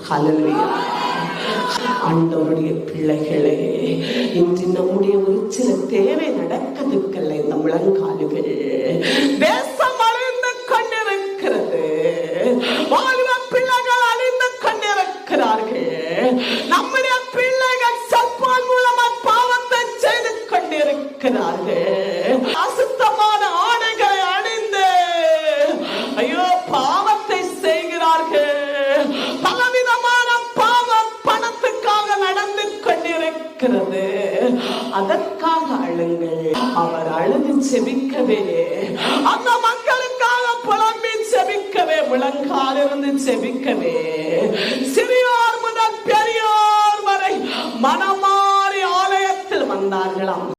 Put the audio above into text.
ஹல்லேலூயா. ஆண்டவருடைய பிள்ளைகளே, இன்று நம்முடைய ஒரு சில தேவை நடக்கிறதுக்கல்ல இந்த முழங்கால்கள். தேசம் அழிந்து கொண்டிருக்கிறது, வாழ்வ பிள்ளைகள் அழிந்து கொண்டிருக்கிறார்கள். நம்முடைய பிள்ளைகள் செல்போன் மூலமா பாவத்தை செய்து கொண்டிருக்கிறார்கள். அசுத்தமான ஆடைகளை அணிந்து ஐயோ பாவத்தை செய்கிறார்கள். பலவிதமான பாவம் பணத்துக்காக நடந்து கொண்டிருக்கிறது. அதற்காக அழுங்கள். அவர் அழுது செபிக்கவே, அந்த மக்களுக்காக புலம்பி செபிக்கவே, முழங்காலிருந்து செபிக்கவே, சிறியோர் முதல் பெரியோர் வரை மனமாறி ஆலயத்தில் வந்தார்களாம்.